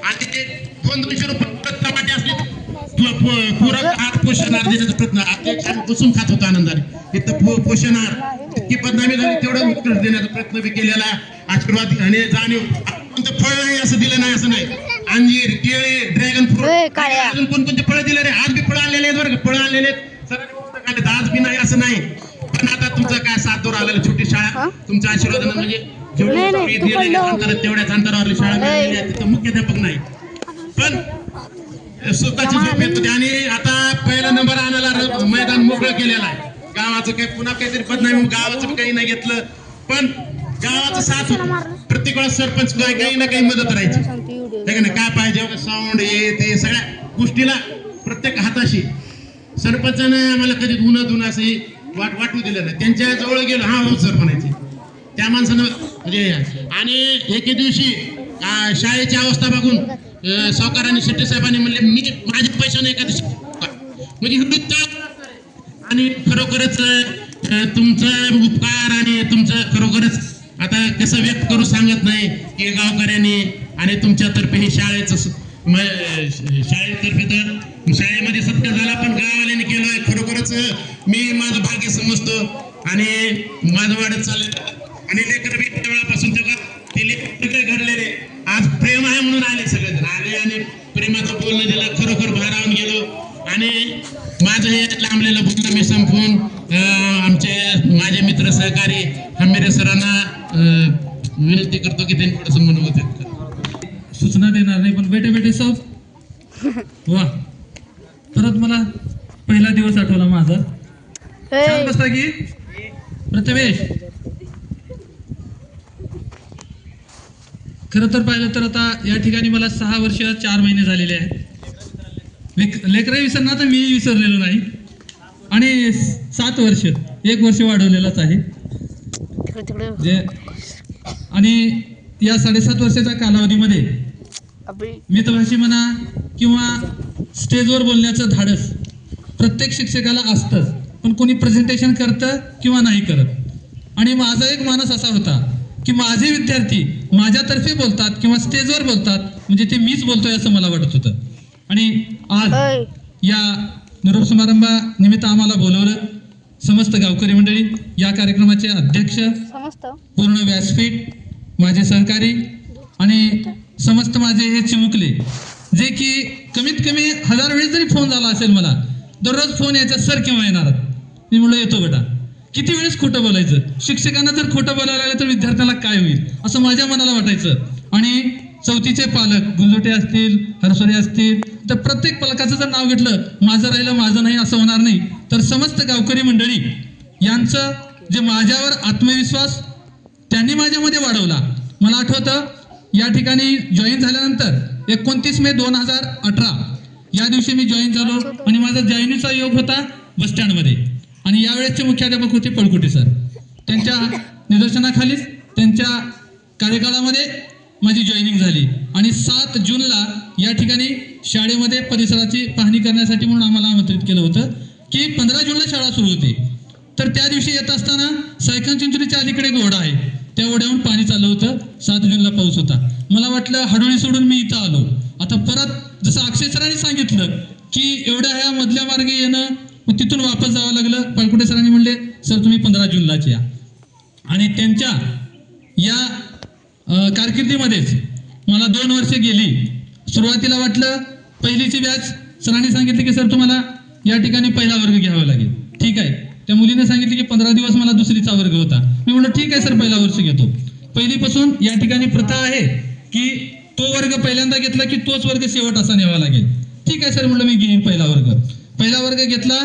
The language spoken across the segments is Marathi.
आणि ते 200 रुपये टमाटे असले पूरक आहार पोषण आहार देण्याचा प्रयत्न आम्ही बसून खात होतो आनंदाने. इथं पोषण आहार इतकी बदनामी झाली तेवढा उत्कृष्ट देण्याचा प्रयत्न बी केलेला. आशीर्वाद आणि जाणीव कोणतं फळ नाही असं दिलं नाही असं नाही. अंजीर केळे ड्रॅगन फ्रूट अजून कोणकोणते फळं दिले रे. आज बी फळं आणलेले आहेत बरं का. फळं आणलेले आहेत सरांनी आज बी नाही असं नाही. पण आता तुमचं काय 7 वर आलेलं छोटी शाळा तुमच्या आशीर्वादानं म्हणजे तेवढ्याच अंतरावरली शाळा मिळालेली आहे. तिथं मुख्याध्यापक नाही पण सुखाची झोप येत होती. आणि आता पहिला नंबर आणायला मैदान मोकळं केलेलं आहे. गावाचं काही पुन्हा काहीतरी बदनामी गावाचं काही नाही घेतलं पण गावाचं साथ प्रत्येक वेळेस सरपंच काही ना काही मदत राहायची. काय पाहिजे साऊंड हे ते सगळ्या गोष्टीला प्रत्येक हाताशी. सरपंचानं आम्हाला कधी धुणं असं वाटू दिलं नाही. त्यांच्या जवळ गेलो हा हो सर म्हणायचे त्या माणसानं म्हणजे. आणि एके दिवशी शाळेची अवस्था बघून सावकारांनी शेट्टी साहेबांनी म्हणले मी माझे पैसे नाही का म्हणजे नृत्य. आणि खरोखरच तुमचं उपकार आणि तुमचं खरोखरच आता कसं व्यक्त करू सांगत नाही की गावकऱ्यांनी आणि तुमच्यातर्फे हे शाळेचं शाळेतर्फे तर शाळेमध्ये सत्कार झाला पण गाववाल्यांनी केलं. खरोखरच मी माझं भाग्य समजतो आणि माझं वाढत चाललं. आणि लेकर बी त्यावेळापासून तेव्हा ते लेकर घडलेले आज प्रेम आहे म्हणून आले सगळेजण आले आणि प्रेमाचं बोलणं दिलं. खरोखर भारावून गेलो. आणि माझं हे लांबलेलं बोलणं मी संपवून माझे मित्र सहकारी हंबेरे सरांना विनंती करतो की त्यांनी थोडंसं मनोगत सूचना देणार नाही पण बेटे सब वा. परत मला पहिला दिवस आठवला माझा. छान बसता की प्रथमेश. खरं तर पाहिलं तर आता या ठिकाणी मला 6 वर्ष 4 महिने झालेले आहेत. लेकरही विसरणार तर मी विसरलेलो नाही. आणि 7 वर्ष 1 वर्ष वाढवलेलाच आहे. आणि या 7.5 वर्षाच्या कालावधीमध्ये मितभाषी म्हणा किंवा स्टेजवर बोलण्याचं धाडस प्रत्येक शिक्षकाला असतंच. पण कोणी प्रेझेंटेशन करतं किंवा नाही करत. आणि माझा एक मानस असा होता की माझे विद्यार्थी माझ्यातर्फे बोलतात किंवा स्टेजवर बोलतात म्हणजे ते मीच बोलतोय असं मला वाटत होतं. आणि आज या निरोप समारंभानिमित्त आम्हाला बोलवलं. समस्त गावकरी मंडळी या कार्यक्रमाचे अध्यक्ष पूर्ण व्यासपीठ माझे सहकारी आणि समस्त माझे हे चिमुकले जे की कमीत कमी 1000 वेळेस जरी फोन झाला असेल मला दररोज फोन यायचा सर केव्हा येणार. मी म्हणलं येतो बेटा. किती वेळेस खोटं बोलायचं. शिक्षकांना जर खोटं बोलायला लागलं तर विद्यार्थ्याला काय होईल असं माझ्या मनाला वाटायचं. आणि 4थीचे पालक गुंजोटे असतील हरसोरे असतील तर प्रत्येक पालकाचं जर नाव घेतलं माझं राहिलं माझं नाही असं होणार नाही. तर समस्त गावकरी मंडळी यांचं जे माझ्यावर आत्मविश्वास त्यांनी माझ्यामध्ये वाढवला. मला आठवतं या ठिकाणी जॉईन झाल्यानंतर 29 मे 2018 या दिवशी मी जॉईन झालो. आणि माझा जॉईनिंगचा योग होता बसस्टँडमध्ये. आणि यावेळेसचे मुख्याध्यापक होते पळकुटे सर. त्यांच्या निदर्शनाखालीच त्यांच्या कार्यकाळामध्ये माझी जॉईनिंग झाली. आणि 7 जूनला या ठिकाणी शाळेमध्ये परिसराची पाहणी करण्यासाठी म्हणून आम्हाला आमंत्रित केलं होतं की 15 जूनला शाळा सुरू होती. तर त्या दिवशी येत असताना सायकल चिंचोलीच्या अलीकडे एक ओढा आहे त्या ओढ्याहून पाणी चाललं होतं. 7 जूनला पाऊस होता. मला वाटलं हडोळी सोडून मी इथं आलो. आता परत जसं अक्षय सरांनी सांगितलं की एवढ्या ह्या मधल्या मार्गे येणं मग तिथून वापस जावं लागलं. पळकुटे सरांनी म्हणले सर तुम्ही 15 जूनलाच या. आणि त्यांच्या या कारकिर्दीमध्येच मला 2 वर्ष गेली. सुरुवातीला वाटलं पहिलीची बॅच सरांनी सांगितले की सर तुम्हाला या ठिकाणी पहिला वर्ग घ्यावा लागेल. ठीक आहे. त्या मुलीने सांगितले की 15 दिवस मला दुसरीचा वर्ग होता. मी म्हणलं ठीक आहे सर पहिला वर्ष घेतो. पहिलीपासून या ठिकाणी प्रथा आहे की तो वर्ग पहिल्यांदा घेतला की तोच वर्ग शेवट असा न्यावा लागेल. ठीक आहे सर म्हणलं मी घेईन पहिला वर्ग. पहिला वर्ग घेतला.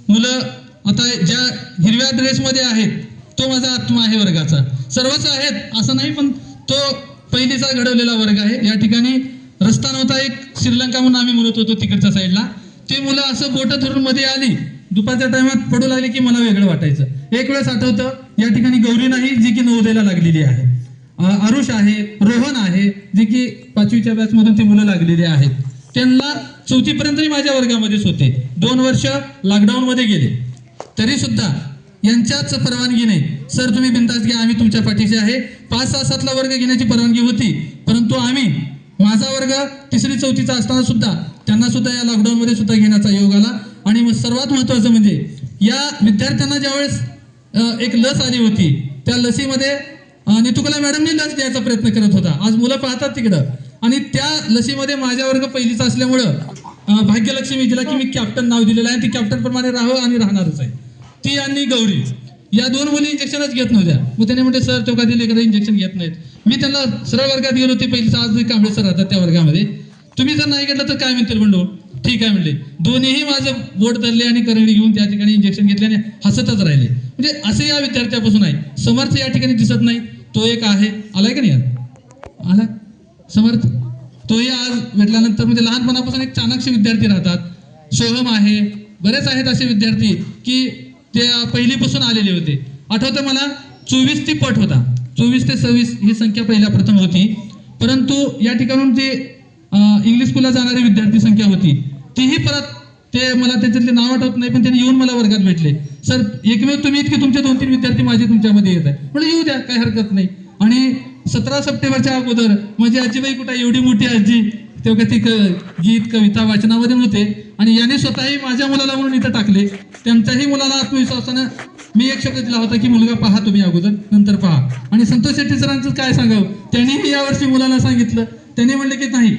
मुलं आता ज्या हिरव्या ड्रेसमध्ये आहेत तो माझा आत्मा आहे वर्गाचा. सर्वच आहेत असं नाही पण तो पहिलीचा घडवलेला वर्ग आहे. या ठिकाणी रस्ता नव्हता. एक श्रीलंका म्हणून आम्ही म्हणत होतो तिकडच्या साईडला. ते मुलं असं बोटं धरून मध्ये आली दुपारच्या टायमात पडू लागली की मला वेगळं वाटायचं. एक वेळेस आठवतं या ठिकाणी गौरी नाही जी की 9वीला लागलेली आहे. अरुष आहे रोहन आहे जे की 5वीच्या बॅचमधून ती मुलं लागलेली आहेत. त्यांना 4थी पर्यंतही माझ्या वर्गामध्येच होते. 2 वर्ष लॉकडाऊनमध्ये गेले तरी सुद्धा यांच्याच परवानगीने सर तुम्ही बिनधास्त घ्या आम्ही तुमच्या पाठीशी आहे. 5, 6, 7ला वर्ग घेण्याची परवानगी होती परंतु आम्ही माझा वर्ग 3री 4थीचा असताना सुद्धा त्यांना सुद्धा या लॉकडाऊनमध्ये सुद्धा घेण्याचा योग आला. आणि मग सर्वात महत्त्वाचं म्हणजे या विद्यार्थ्यांना ज्यावेळेस एक लस आली होती, त्या लसीमध्ये नितुकला मॅडमनी लस द्यायचा प्रयत्न करत होता. आज मुलं पाहतात तिकडं. आणि त्या लसीमध्ये माझा वर्ग पहिलीचा असल्यामुळं भाग्यलक्ष्मी, जिला की मी कॅप्टन नाव दिलेलं आहे, ती कॅप्टन प्रमाणे राहावं आणि राहणारच आहे, ती आणि गौरी, या 2 मुली इंजेक्शनच घेत नव्हत्या. मग त्याने म्हणते सर तो का दिले का इंजेक्शन घेत नाहीत. मी त्यांना सरळ वर्गात गेलो, ते पहिलीचा आज कांबळे सर राहतात त्या वर्गामध्ये, तुम्ही जर नाही घेतलं तर काय म्हणतील म्हणलो. ठीक आहे म्हणले. दोन्हीही माझं बोट धरले आणि करंडी घेऊन त्या ठिकाणी इंजेक्शन घेतले आणि हसतच राहिले. म्हणजे असे या विद्यार्थ्यापासून आहे. समर्थ या ठिकाणी दिसत नाही, तो एक आहे, आलाय का नाही आज आला समर्थ, तोही आज भेटल्यानंतर म्हणजे लहानपणापासून एक चाणाक्ष विद्यार्थी राहतात. सोहम आहे, बरेच आहेत असे विद्यार्थी की ते पहिलीपासून आलेले होते. आठवतं मला 24 ती पट होता, 24 ते 26 ही संख्या पहिल्या प्रथम होती. परंतु या ठिकाणून ते इंग्लिश स्कूलला जाणारी विद्यार्थी संख्या होती, तीही परत ते मला त्याच्यातले नाव आठवत नाही, पण त्यांनी येऊन मला वर्गात भेटले. सर एकमेव तुम्ही इतके तुमचे 2-3 विद्यार्थी माझे तुमच्यामध्ये येत आहे. म्हणजे येऊ द्या, काही हरकत नाही. आणि 17 सप्टेंबरच्या अगोदर माझी आजीबाई कुठे एवढी मोठी आजी, तेव्हा ती गीत कविता वाचनामध्ये होते आणि याने स्वतःही माझ्या मुलाला म्हणून इथं टाकले. त्यांच्याही मुलाला आत्मविश्वासानं मी एक शब्द दिला होता की मुलगा पहा तुम्ही अगोदर, नंतर पहा. आणि संतोष शेट्टी सरांचं काय सांगावं, त्यांनीही यावर्षी मुलाला सांगितलं. त्यांनी म्हणले की नाही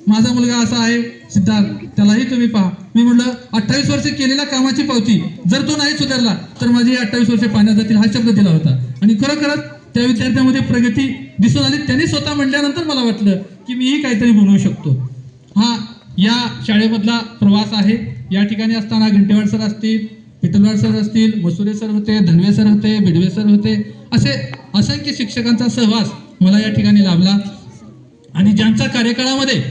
माझा मुलगा असा आहे सिद्धार्थ, त्यालाही तुम्ही पहा. मी म्हटलं 28 वर्ष केलेल्या कामाची पावती जर तो नाही सुधारला तर माझी 28 वर्ष पाण्यात जातील, हा शब्द दिला होता. आणि खरोखरच त्या विद्यार्थ्यामध्ये प्रगती दिसून आली. त्यांनी स्वतः म्हटल्यानंतर मला वाटलं की मीही काहीतरी बनवू शकतो. हा या शाळेमधला प्रवास आहे. या ठिकाणी असताना घंटेवाड सर असतील, पिटलवाड सर असतील, मसुरे सर होते, धनवे सर होते, बिडवे सर होते, असे असंख्य शिक्षकांचा सहवास मला या ठिकाणी लाभला. आणि ज्यांच्या कार्यकाळामध्ये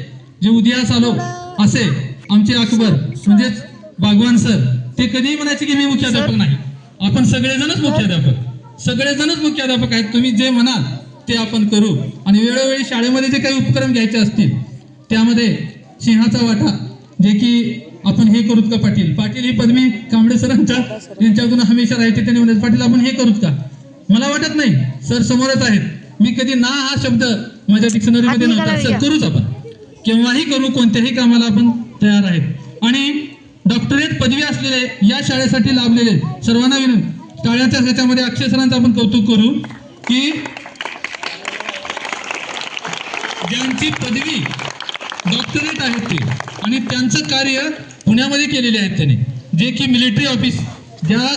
जे उदयास आलो असे आमचे अकबर म्हणजेच बागवान सर, ते कधीही म्हणायचे की मी मुख्याध्यापक नाही, आपण सगळेजणच मुख्याध्यापक, सगळेजणच मुख्याध्यापक आहेत, तुम्ही जे म्हणाल ते आपण करू. आणि वेळोवेळी शाळेमध्ये जे काही उपक्रम घ्यायचे असतील त्यामध्ये सिंहाचा वाटा, जे की आपण हे करूत का पाटील, पाटील ही पदवी कांबळे सरांच्या यांच्याकडून हमेशा राहायची. त्यांनी म्हणायचं पाटील आपण हे करूत का, मला वाटत नाही सर समोरच आहेत. मी कधी ना हा शब्द माझ्या डिक्शनरीमध्ये नव्हता. सर करूच आपण, केव्हाही करू, कोणत्याही कामाला आपण तयार आहेत. आणि डॉक्टरेट पदवी असलेले या शाळेसाठी लाभलेले सर्वांना विनंती, टाळ्याच्या ह्याच्यामध्ये अक्षय सरांचं आपण कौतुक करू की ज्यांची पदवी डॉक्टरेट आहेत ते, आणि त्यांचं कार्य पुण्यामध्ये केलेले आहेत त्यांनी, जे की मिलिटरी ऑफिस, ज्या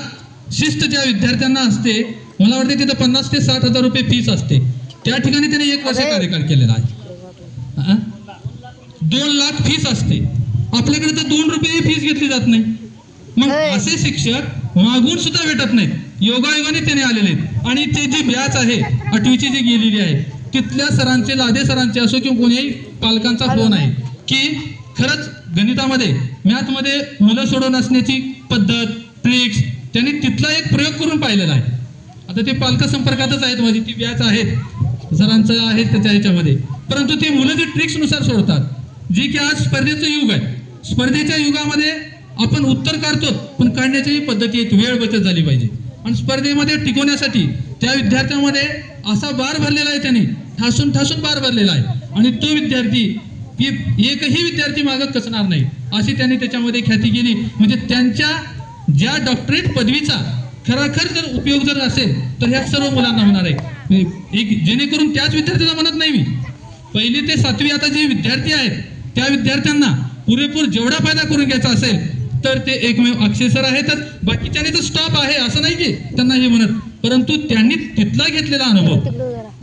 शिस्त ज्या विद्यार्थ्यांना असते, मला वाटते तिथं 50 ते 60 हजार रुपये फीस असते, त्या ठिकाणी त्यांनी 1 वर्ष कार्यकाळ केलेला आहे. 2 लाख फीस असते. आपल्याकडे तर 2 रुपये फीस घेतली जात नाही. मग असे शिक्षक मागून सुद्धा भेटत नाहीत, योगायोगाने त्याने आलेले आहेत. आणि ते जी बॅच आहे 8वीची जी गेलेली आहे, तिथल्या सरांचे, लादे सरांचे असो किंवा कोणीही पालकांचा फोन आहे की खरंच गणितामध्ये, मॅथमध्ये मुलं सोडवून असण्याची पद्धत, ट्रिक्स त्यांनी तिथला एक प्रयोग करून पाहिलेला आहे. आता ते पालक संपर्कातच आहेत, माझी ती बॅच आहेत, सरांचं आहेत त्याच्या ह्याच्यामध्ये. परंतु ते मुलं जे ट्रिक्सनुसार सोडतात, जे की आज स्पर्धेचं युग आहे, स्पर्धेच्या युगामध्ये आपण उत्तर काढतो पण काढण्याच्याही पद्धती आहेत. वेळ बचत झाली पाहिजे. आणि स्पर्धेमध्ये टिकवण्यासाठी त्या विद्यार्थ्यांमध्ये असा बार भरलेला आहे, त्यांनी ठासून ठासून बार भरलेला आहे. आणि तो विद्यार्थी, एकही विद्यार्थी मागं कचणार नाही अशी त्यांनी त्याच्यामध्ये ख्याती केली. म्हणजे त्यांच्या ज्या डॉक्टरेट पदवीचा खराखर जर उपयोग जर असेल तर ह्या सर्व मुलांना होणार आहे. एक जेणेकरून त्याच विद्यार्थ्यांना म्हणत नाही मी, 1ली ते 7वी आता जे विद्यार्थी आहेत त्या विद्यार्थ्यांना पुरेपूर जेवढा फायदा करून घ्यायचा असेल तर ते एकमेव अक्षय सर आहेतच. बाकीच्याने तर स्टॉप आहे, असं नाही की त्यांना हे म्हणत, परंतु त्यांनी तिथला घेतलेला अनुभव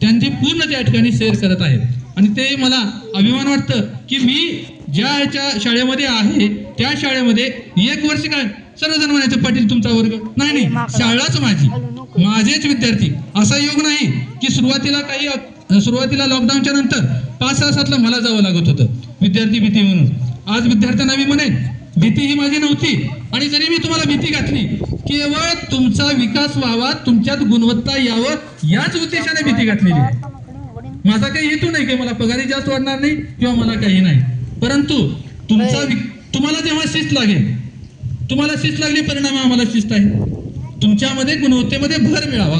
त्यांची पूर्ण त्या ठिकाणी शेअर करत आहेत. आणि ते मला अभिमान वाटतं की मी ज्या ह्याच्या शाळेमध्ये आहे त्या शाळेमध्ये 1 वर्ष काय सर्वजण म्हणायचं पाटील तुमचा वर्ग, नाही नाही, शाळाच माझी, माझेच विद्यार्थी. असा योग नाही की सुरुवातीला लॉकडाऊनच्या नंतर 5-6 मला जावं लागत होतं विद्यार्थी भीती म्हणून. आज विद्यार्थ्यांना मी म्हणेन भीती ही माझी नव्हती. आणि जरी मी तुम्हाला भीती घातली, केवळ तुमचा विकास व्हावा, तुमच्यात गुणवत्ता यावं याच उद्देशाने भीती घातलेली आहे. माझा काही हेतू नाही की मला पगारी जास्त वाढणार नाही किंवा मला काही नाही, परंतु तुम्हाला जेव्हा शिस्त लागेल, तुम्हाला शिस्त लागली, परिणाम आम्हाला शिस्त आहे, तुमच्यामध्ये गुणवत्तेमध्ये भर मिळावा.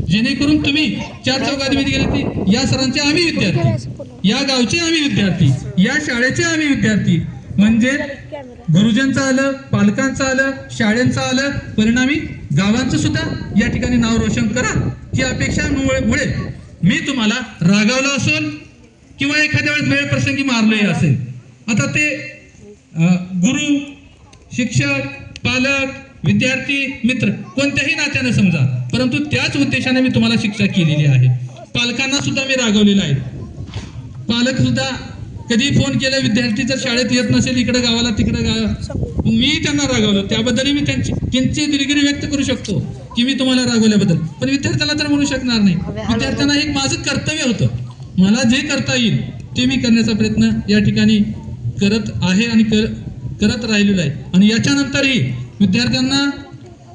जेणेकरून तुम्ही चार चौकात गेले की या सरांचे आम्ही विद्यार्थी, या गावचे आम्ही विद्यार्थी, या शाळेचे आम्ही विद्यार्थी, म्हणजे गुरुजनचं आलं, पालकांचं आलं, शाळेचं आलं, परिणामी गावांचं सुद्धा या ठिकाणी नाव रोशन करा ही अपेक्षा मुळे मी तुम्हाला रागावलं असेल किंवा एखाद्या वेळेस वेळ प्रसंगी मारलंही असेल. आता ते गुरु, शिक्षक, पालक, विद्यार्थी, मित्र कोणत्याही नात्याने समजा, परंतु त्याच उद्देशाने मी तुम्हाला शिक्षा केलेली आहे. पालकांना सुद्धा मी रागवलेलं आहे. पालक सुद्धा कधी फोन केला विद्यार्थी जर शाळेत येत नसेल इकडे गावाला तिकडे मी त्यांना रागवलं, त्याबद्दलही मी त्यांची दिलगिरी व्यक्त करू शकतो की मी तुम्हाला रागवल्याबद्दल, पण विद्यार्थ्याला तर म्हणू शकणार नाही. विद्यार्थ्यांना एक माझं कर्तव्य होतं, मला जे करता येईल ते मी करण्याचा प्रयत्न या ठिकाणी करत आहे आणि करत राहिलेलो आहे. आणि याच्यानंतरही विद्यार्थ्यांना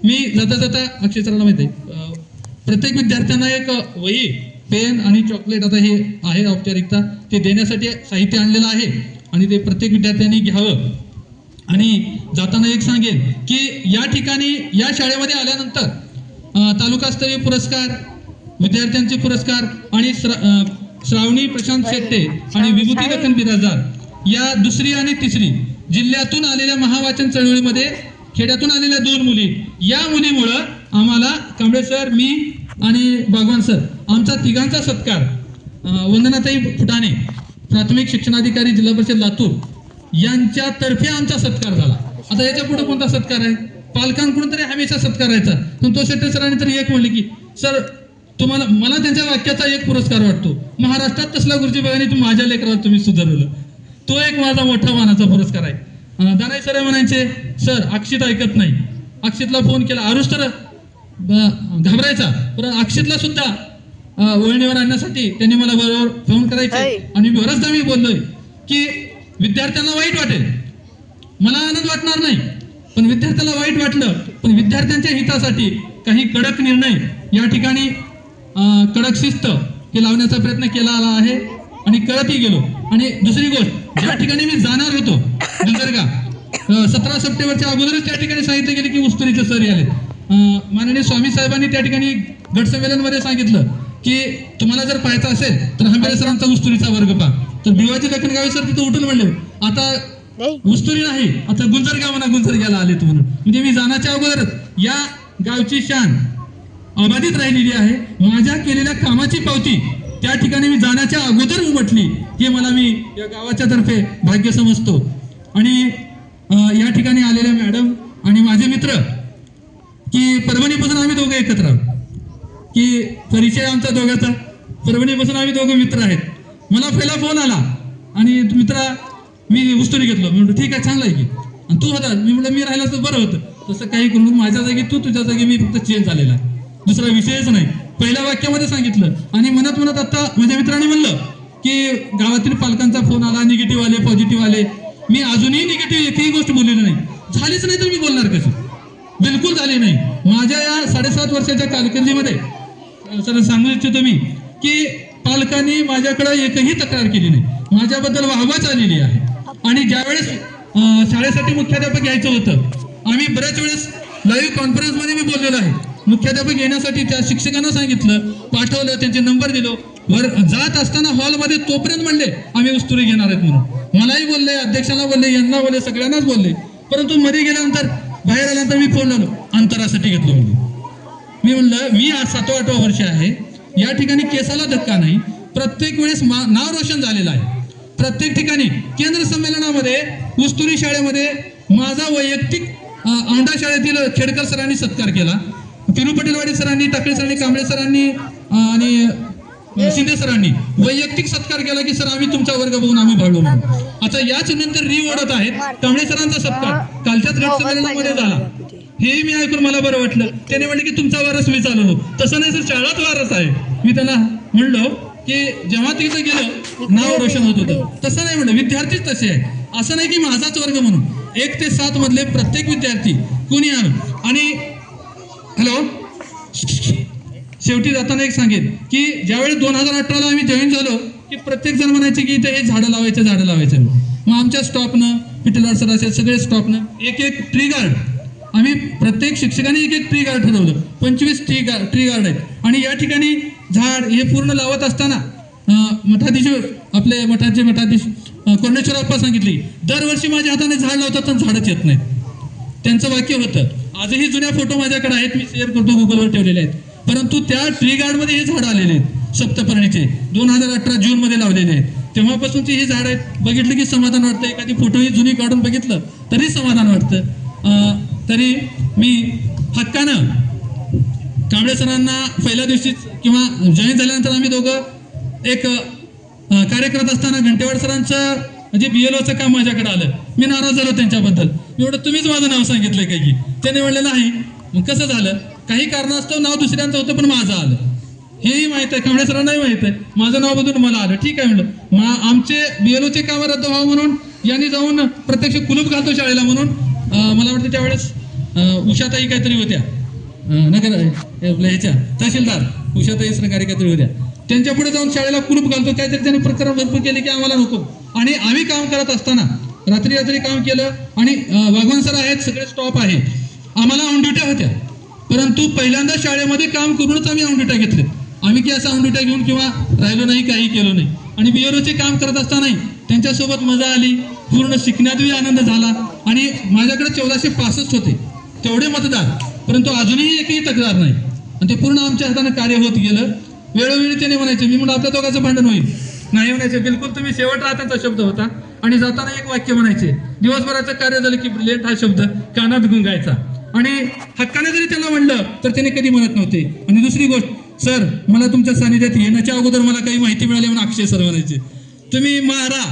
मी जाता जाता अक्षराला माहिती आहे प्रत्येक विद्यार्थ्यांना एक वही, पेन आणि चॉकलेट, आता हे आहे औपचारिकता, ते देण्यासाठी साहित्य आणलेलं आहे आणि ते प्रत्येक विद्यार्थ्यांनी घ्यावं. आणि जाताना एक सांगेन की या ठिकाणी या शाळेमध्ये आल्यानंतर तालुकास्तरीय पुरस्कार, विद्यार्थ्यांचे पुरस्कार आणि श्रावणी प्रशांत शेट्टे आणि विभूती दखन बिराजदार या दुसरी आणि तिसरी जिल्ह्यातून आलेल्या महावाचन चळवळीमध्ये खेड्यातून आलेल्या 2 मुली, या मुलीमुळं आम्हाला कांबळे सर, मी आणि बागवान सर, आमचा तिघांचा सत्कार वंदनाताई फुटाणे, प्राथमिक शिक्षणाधिकारी जिल्हा परिषद लातूर यांच्यातर्फे आमचा सत्कार झाला. आता याच्या पुढे कोणता सत्कार आहे? पालकांकडून तरी हमेशा सत्कारायचा. संतोष शेट्टे सरांनी तरी एक म्हणले की सर तुम्हाला, मला त्यांच्या वाक्याचा एक पुरस्कार वाटतो, महाराष्ट्रात तसला गुरुजी बघाने तुम्ही माझ्या लेकरावर तुम्ही सुधारवलं, तो एक माझा मोठा मानाचा पुरस्कार आहे. दानाई सर म्हणायचे सर अक्षित ऐकत नाही, अक्षितला फोन केला, आरुष तर घाबरायचा, पण अक्षितला सुद्धा वळणीवर आणण्यासाठी त्यांनी मला बरोबर फोन करायचे. आणि बरंचदा मी बोललोय की विद्यार्थ्यांना वाईट वाटेल, मला आनंद वाटणार नाही, पण विद्यार्थ्याला वाईट वाटलं, पण विद्यार्थ्यांच्या हितासाठी काही कडक निर्णय या ठिकाणी कडक शिस्त हे लावण्याचा प्रयत्न केला आला आहे आणि करतही गेलो. आणि दुसरी गोष्ट, ज्या ठिकाणी मी जाणार होतो गुंजरगा, 17 सप्टेंबरच्या अगोदरच त्या ठिकाणी सांगितलं गेले की उस्तुरीचे सर आले. माननीय स्वामी साहेबांनी त्या ठिकाणी गट संमेलनमध्ये सांगितलं की तुम्हाला जर पाहायचं असेल तर हंबेरे सरांचा उस्तुरीचा वर्ग पहा. तर भिवाजी दखनगावी सर तिथं उठून म्हणले आता उस्तुरी नाही, आता गुंजरगा म्हणा, गुंजरग्याला आलेत म्हणून. म्हणजे मी जाण्याच्या अगोदरच या गावची शान अबाधित राहिलेली आहे. माझ्या केलेल्या कामाची पावती त्या ठिकाणी मी जाण्याच्या अगोदर उमटली, हे मला मी या गावाच्या तर्फे भाग्य समजतो. आणि या ठिकाणी आलेल्या मॅडम आणि माझे मित्र की परभणीपासून आम्ही दोघं एकत्र आहोत, की परिचय आमचा दोघांचा, परभणीपासून आम्ही दोघं मित्र आहेत. मला पहिला फोन आला आणि मित्रा मी उस्तुरी घेतलो, मी म्हटलं ठीक आहे चांगला आहे की, आणि तू होता, मी म्हटलं मी राहिला तर बरं होतं. तसं काही करून माझ्या जागी तू, तुझ्या जागी मी, फक्त चेंज झालेला आहे, दुसरा विषयच नाही. पहिल्या वाक्यामध्ये सांगितलं. आणि म्हणत आता माझ्या मित्राने म्हणलं की गावातील पालकांचा फोन आला, निगेटिव्ह आले, पॉझिटिव्ह आले. मी अजूनही निगेटिव्ह एकही गोष्ट बोललेली नाही, झालीच नाही तर मी बोलणार कशी, बिलकुल झाली नाही. माझ्या या 7.5 वर्षाच्या कारकिर्दीमध्ये सर सांगू इच्छितो मी की पालकांनी माझ्याकडे एकही तक्रार केली नाही, माझ्याबद्दल वाहवाच आलेली आहे. आणि ज्यावेळेस शाळेसाठी मुख्याध्यापक यायचं होतं, आम्ही बऱ्याच वेळेस लाईव्ह कॉन्फरन्समध्ये मी बोललेलो आहे. मुख्याध्यापक येण्यासाठी त्या शिक्षकांना सांगितलं, पाठवलं, त्यांचे नंबर दिलो. वर जात असताना हॉलमध्ये तोपर्यंत म्हणले आम्ही उस्तुरी घेणार आहेत म्हणून. मलाही बोलले, अध्यक्षांना बोलले, यांना बोलले, सगळ्यांनाच बोलले. परंतु मध्ये गेल्यानंतर बाहेर आल्यानंतर मी फोन लावलो, अंतरासाठी घेतलो म्हणजे. मी म्हणलं मी आज 7वा-8वा वर्ष आहे, या ठिकाणी केसाला धक्का नाही, प्रत्येक वेळेस नाव रोशन झालेलं आहे. प्रत्येक ठिकाणी केंद्र संमेलनामध्ये उस्तुरी शाळेमध्ये माझा वैयक्तिक औंढा शाळेतील खेडकर सरांनी सत्कार केला, तिरुपटेलवाडी सरांनी, टाकळे सरांनी, कांबळे सरांनी आणि शिंदे सरांनी वैयक्तिक सत्कार केला की सर आम्ही तुमचा वर्ग बघून आम्ही भाळलो म्हणून. आता याच नंतर ओढत आहेत. कांबळे सरांचा सत्कार कालच्याच गट संमेलनामध्ये झाला, हे मी ऐकून मला बरं वाटलं. त्याने म्हणले की तुमचा वारस मी चालवलो. तसं नाही सर, शाळाच वारस आहे. मी त्यांना म्हणलो की जेव्हा तिथं गेलो नाव रोशन होत होतं, तसं नाही म्हणलं, विद्यार्थीच तसे आहे. असं नाही की माझाच वर्ग म्हणून, 1 ते 7 मधले प्रत्येक विद्यार्थी कोणी आलो. आणि हॅलो, शेवटी जाताना एक सांगेन की ज्यावेळेस 2018ला आम्ही जॉईन झालो की प्रत्येक जण म्हणायचे की इथे हे झाडं लावायचं. मग आमच्या स्टॉपनं, पिटलाड सर असेल, सगळे स्टॉपनं एक ट्री गार्ड आम्ही प्रत्येक शिक्षकाने एक ट्री गार्ड ठरवलं, 25 ट्री गार्ड आहेत. आणि या ठिकाणी झाड हे पूर्ण लावत असताना मठाधीश आपले मठाधीश कोरणेश्वर अप्पा सांगितली, दरवर्षी माझ्या हाताने झाड लावतात पण झाडच येत नाहीत. त्यांचं वाक्य होतं. आजही जुन्या फोटो माझ्याकडे आहेत, मी शेअर करतो, गुगलवर ठेवलेले आहेत. परंतु त्या ट्री गार्डमध्ये हे झाड आलेले आहेत, सप्तपर्णीचे 2018 जूनमध्ये लावलेले आहेत. तेव्हापासूनची ही झाड आहेत. बघितलं की समाधान वाटतं. एखादी फोटो ही जुनी काढून बघितलं तरी समाधान वाटतं. तरी मी हक्कानं कांबळे सरांना पहिल्या दिवशीच किंवा जॉईन झाल्यानंतर आम्ही दोघं एक कार्य करत असताना घंटेवाड सरांचं म्हणजे BLOचं काम माझ्याकडे आलं. मी नाराज झालो त्यांच्याबद्दल. एवढं तुम्हीच माझं नाव सांगितलंय काय की, त्याने म्हणलं नाही. मग कसं झालं, काही कारणास्तव नाव दुसऱ्यांचं होतं पण माझं आलं. हेही माहीत आहे, कांबळे सरांनाही माहीत आहे. माझं नाव बदलून मला आलं. ठीक आहे म्हणलं. आमचे BLOचे काम रद्द व्हावं म्हणून यांनी जाऊन प्रत्यक्ष कुलूप घालतो शाळेला म्हणून मला वाटतं त्यावेळेस उषाताई काहीतरी होत्या, नगर ह्याच्या तहसीलदार उषाताई सरकारी काहीतरी होत्या. त्यांच्या पुढे जाऊन शाळेला कुलूप घालतो, काहीतरी त्यांनी प्रकरण भरपूर केले की आम्हाला नको. आणि आम्ही काम करत असताना रात्री काम केलं. आणि वाघवान सर आहेत, सगळे स्टॉप आहे, आम्हाला ऑनड्युट्या होत्या. परंतु पहिल्यांदा शाळेमध्ये काम करूनच आम्ही ऑनड्युट्या घेतले. आम्ही की असं ऑनड्युट्या घेऊन किंवा राहिलो नाही, काही केलो नाही. आणि BLOचे काम करत असतानाही त्यांच्यासोबत मजा आली, पूर्ण शिकण्यातही आनंद झाला. आणि माझ्याकडे 1465 होते तेवढे मतदार, परंतु अजूनही एकही तक्रार नाही. आणि ते पूर्ण आमच्या हाताने कार्य होत गेलं. वेळोवेळी त्याने म्हणायचे, मी म्हणून आपल्या दोघांचं भांडण होईल नाही म्हणायचे, बिलकुल तुम्ही शेवट राहताचा शब्द होता. आणि जाताना एक वाक्य म्हणायचे, दिवसभराचं कार्य झालं की लेट हा शब्द कानात गुंगायचा. आणि हक्काने जरी त्याला म्हणलं तर त्याने कधी म्हणत नव्हते. आणि दुसरी गोष्ट, सर मला तुमच्या सानिध्यात येण्याच्या अगोदर मला काही माहिती मिळाली म्हणून अक्षय सर म्हणायचे, तुम्ही मारा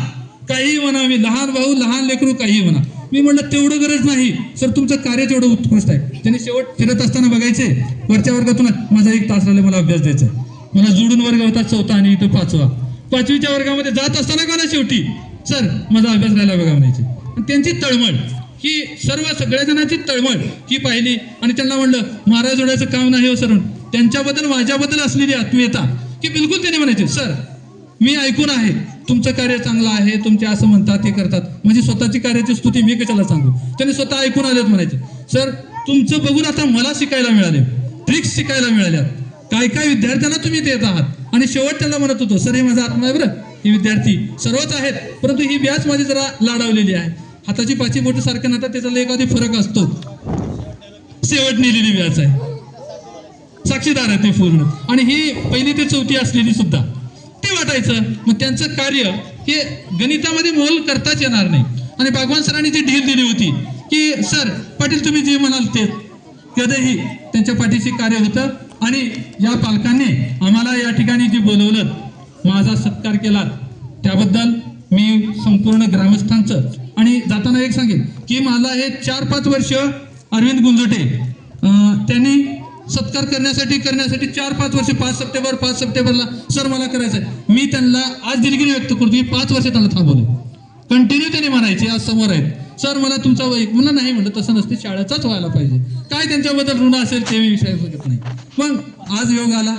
काही म्हणा, मी लहान भाऊ लहान लेकरू काही म्हणा. मी म्हणलं तेवढं गरज नाही सर, तुमचं कार्य तेवढं उत्कृष्ट आहे. त्यांनी शेवट फिरत असताना बघायचे, वरच्या वर्गातून माझा 1 तास राहिले, मला अभ्यास द्यायचा. मला जोडून वर्ग होता 4था आणि इथं 5वा. 5वीच्या वर्गामध्ये जात असताना का ना शेवटी सर माझा अभ्यास राहिला बघा म्हणायचे. आणि त्यांची तळमळ ही सगळ्या जणांची तळमळ ही पाहिली. आणि त्यांना म्हणलं मारा जोडायचं काम नाही हो सर. त्यांच्याबद्दल माझ्याबद्दल असलेली आत्मीयता की बिलकुल त्यांनी म्हणायचे, सर मी ऐकून आहे तुमचं कार्य चांगलं आहे, तुमचे असं म्हणतात हे करतात, म्हणजे स्वतःची कार्याची स्तुती मी कशाला सांगू. त्यांनी स्वतः ऐकून आलेत म्हणायचे, सर तुमचं बघून आता मला शिकायला मिळाले, ट्रिक्स शिकायला मिळाल्या, काय काय विद्यार्थ्यांना तुम्ही देत आहात. आणि शेवट त्यांना म्हणत होतो, सर हे माझा आत्मा आहे बरं, हे विद्यार्थी सर्वच आहेत, परंतु ही व्यास माझी जरा लाडावलेली आहे. हाताची पाची बोट सारखं ना, त्याचा एखादी फरक असतो. शेवट नेलेली व्यास आहे, साक्षीदार आहे ते पूर्ण. आणि ही 1ली ते 4थी असलेली सुद्धा ते वाटायचं. मग त्यांचं कार्य हे गणितामध्ये मोल करताच येणार नाही. आणि भगवान सरांनी जी ढील दिली होती की सर पाटील तुम्ही जे म्हणाल ते कधीही त्यांच्या पाठीशी कार्य होतं. आणि या पालकांनी आम्हाला या ठिकाणी जे बोलवलं, माझा सत्कार केला, त्याबद्दल मी संपूर्ण ग्रामस्थांचं. आणि जाताना एक सांगेन की मला हे 4-5 वर्ष अरविंद गुंजोटे त्यांनी सत्कार करण्यासाठी 4-5 वर्ष 5 सप्टेंबरला सर मला करायचं आहे. मी त्यांना आज दिलगिरी व्यक्त करतो की 5 वर्ष त्यांना थांबवलं. कंटिन्यू त्यांनी म्हणायचे, आज समोर आहेत, सर मला तुमचा म्हणलं नाही, म्हणलं तसं नसते, शाळेचाच व्हायला पाहिजे. काय त्यांच्याबद्दल ऋण असेल ते मी विचारू शकत नाही. मग आज योग आला,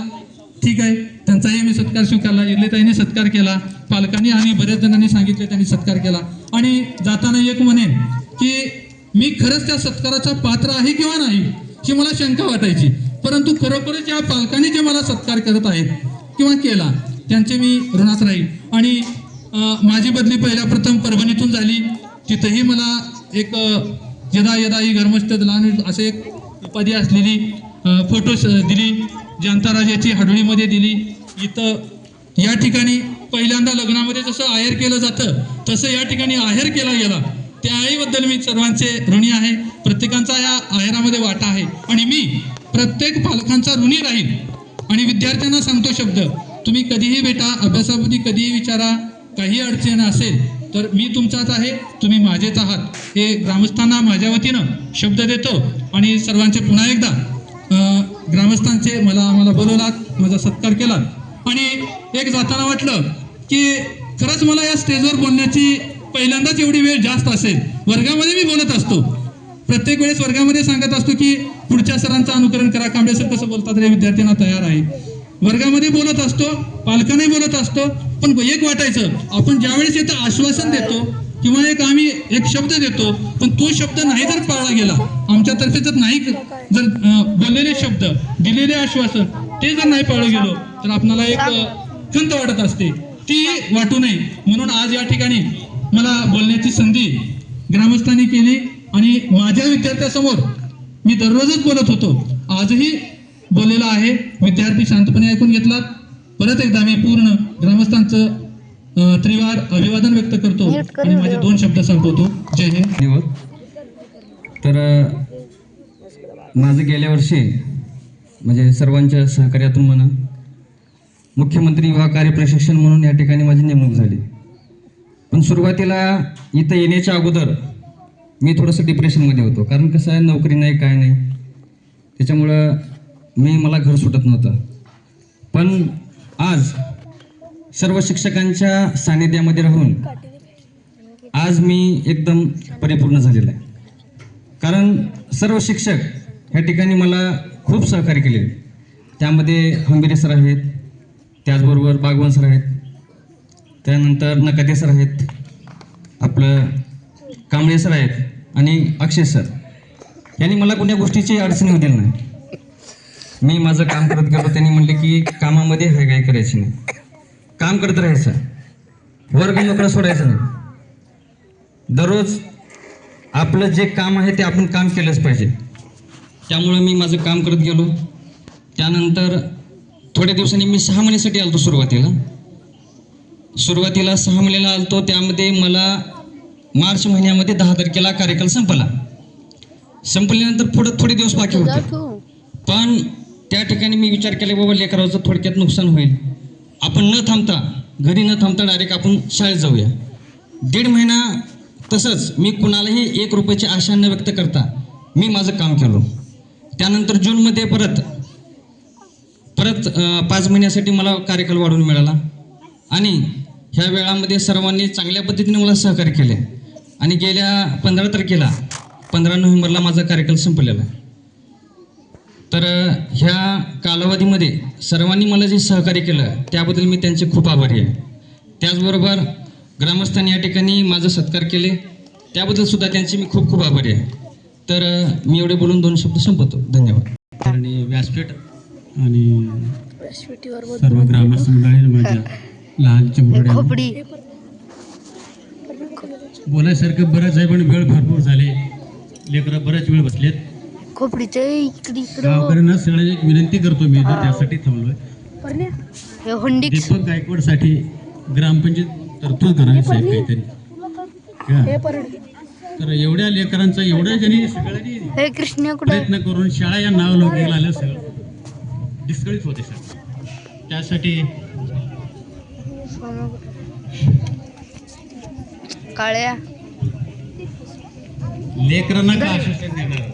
ठीक आहे, त्यांचाही मी सत्कार स्वीकारला. इर्लेताईंनी सत्कार केला, पालकांनी आणि बऱ्याच जणांनी सांगितले त्यांनी सत्कार केला. आणि जाताना एक म्हणेन की मी खरंच त्या सत्काराचा पात्र आहे किंवा नाही ही मला शंका वाटायची. परंतु खरोखरच या पालकांनी जे मला सत्कार करत आहेत किंवा केला त्यांचे मी ऋणात राहील. आणि माझी बदली पहिल्या प्रथम परभणीतून झाली. तिथंही मला एक यदा ही घरमस्त लहान असे एक उपाधी असलेली फोटो दिली, जनताराजाची हडोळीमध्ये दिली. इथं या ठिकाणी पहिल्यांदा लग्नामध्ये जसं आहेर केलं जातं तसं या ठिकाणी आहेर केला गेला. त्या आईबद्दल मी सर्वांचे ऋणी आहे. प्रत्येकांचा या आहेरामध्ये वाटा आहे. आणि मी प्रत्येक पालकांचा ऋणी राहील. आणि विद्यार्थ्यांना सांगतो शब्द, तुम्ही कधीही भेटा, अभ्यासामध्ये कधीही विचारा, काही अडचण असेल तर मी तुमचाच आहे, तुम्ही माझेच आहात, हे ग्रामस्थांना माझ्या वतीनं शब्द देतो. आणि सर्वांचे पुन्हा एकदा ग्रामस्थांचे आम्हाला बोलवलात, माझा सत्कार केला. आणि एक जाताना वाटलं की खरंच मला या स्टेजवर बोलण्याची पहिल्यांदाच एवढी वेळ जास्त असेल. वर्गामध्ये मी बोलत असतो, प्रत्येक वेळेस वर्गामध्ये सांगत असतो की पुढच्या सरांचं अनुकरण करा, कांबळे सर कसं बोलतात रे विद्यार्थ्यांना तयार आहे. वर्गामध्ये बोलत असतो, पालकांनाही बोलत असतो, पण एक वाटायचं आपण ज्यावेळेस इथं आश्वासन देतो किंवा आम्ही एक शब्द देतो, पण तो शब्द नाही जर पाळला गेला, आमच्यातर्फे जर नाही जर बोललेले शब्द, दिलेले आश्वासन ते जर नाही पाळलं गेलो, तर आपल्याला एक खंत वाटत असते, ती वाटू नये म्हणून आज या ठिकाणी मला बोलण्याची संधी ग्रामस्थांनी केली आणि माझ्या विद्यार्थ्यासमोर मी दररोजच बोलत होतो, आजही बोललेला आहे. विद्यार्थी शांतपणे ऐकून घेतलात. परत एकदा मी पूर्ण ग्रामस्थांचं त्रिवार अभिवादन व्यक्त करतो आणि माझे 2 शब्द संपवतो. जय हिंद. तर माझं गेल्या वर्षी म्हणजे सर्वांच्या सहकार्यातून म्हणा मुख्यमंत्री युवा कार्य प्रशिक्षण म्हणून या ठिकाणी माझी नेमणूक झाली. पण सुरुवातीला इथं येण्याच्या अगोदर मी थोडंसं डिप्रेशनमध्ये होतो, कारण कसं आहे नोकरी नाही काय नाही, त्याच्यामुळं मला घर सुटत नव्हतं. पण आज सर्व शिक्षकांच्या सानिध्यामध्ये राहून आज मी एकदम परिपूर्ण झालेला आहे, कारण सर्व शिक्षक ह्या ठिकाणी मला खूप सहकार्य केले. त्यामध्ये हंबिरे सर आहेत, त्याचबरोबर बागवान सर आहेत, त्यानंतर नकाते सर आहेत, आपलं कांबळे सर आहेत आणि अक्षय सर यांनी मला कोणत्या गोष्टीची अडचण होऊ दिली नाही. मी माझं काम करत गेलो, त्यांनी म्हणले की कामामध्ये काय करायची नाही, काम करत राहायचं, वर्ग नोकरा सोडायचं नाही, दररोज आपलं जे काम आहे ते आपण काम केलंच पाहिजे. त्यामुळं मी माझं काम करत गेलो. त्यानंतर थोड्या दिवसांनी मी 6 महिन्यासाठी आलतो. सुरुवातीला 6 महिन्याला आलतो. त्यामध्ये मला मार्च महिन्यामध्ये 10 तारखेला कार्यकाल संपल्यानंतर पुढं थोडे दिवस बाकी होते. पण त्या ठिकाणी मी विचार केला बाबा लेकराचं थोडक्यात नुकसान होईल, आपण न थांबता घरी न थांबता डायरेक्ट आपण शाळेत जाऊया. 1.5 महिना तसंच मी कुणालाही 1 रुपयाची आशा न व्यक्त करता मी माझं काम केलो. त्यानंतर जूनमध्ये परत 5 महिन्यासाठी मला कार्यकाल वाढवून मिळाला आणि ह्या वेळामध्ये सर्वांनी चांगल्या पद्धतीने मला सहकार्य केले आणि गेल्या 15 नोव्हेंबरला माझा कार्यकाल संपलेला आहे. तर ह्या कालावधीमध्ये सर्वांनी मला जे सहकार्य केलं त्याबद्दल मी त्यांचे खूप आभारी आहे. त्याचबरोबर ग्रामस्थांनी या ठिकाणी माझं सत्कार केले त्याबद्दल सुद्धा त्यांचे मी खूप खूप आभारी आहे. तर मी एवढे बोलून 2 शब्द संपवतो. धन्यवाद. आणि व्यासपीठ आणि सर्व ग्रामस्थ मंडळी, माझ्या लहान चिमुरड्या, बोलायसारखं बरंच आहे पण वेळ भरपूर झाले, लेकरं बरेच वेळ बसलेत. गावकऱ्यांना सगळ्यांना एक विनंती करतो मी, त्यासाठी थांबलोय. दीपक गायकवाडसाठी ग्रामपंचायत तरतूद करावी साहेब काहीतरी. तर एवढ्या लेकरांचा एवढ्या जणी सगळ्यांनी प्रयत्न करून शाळा या नाव लौकिक आलं, सगळं डिस्कळीत होते सर. त्यासाठी काळ्या लेकरांना का आश्वासन देणार.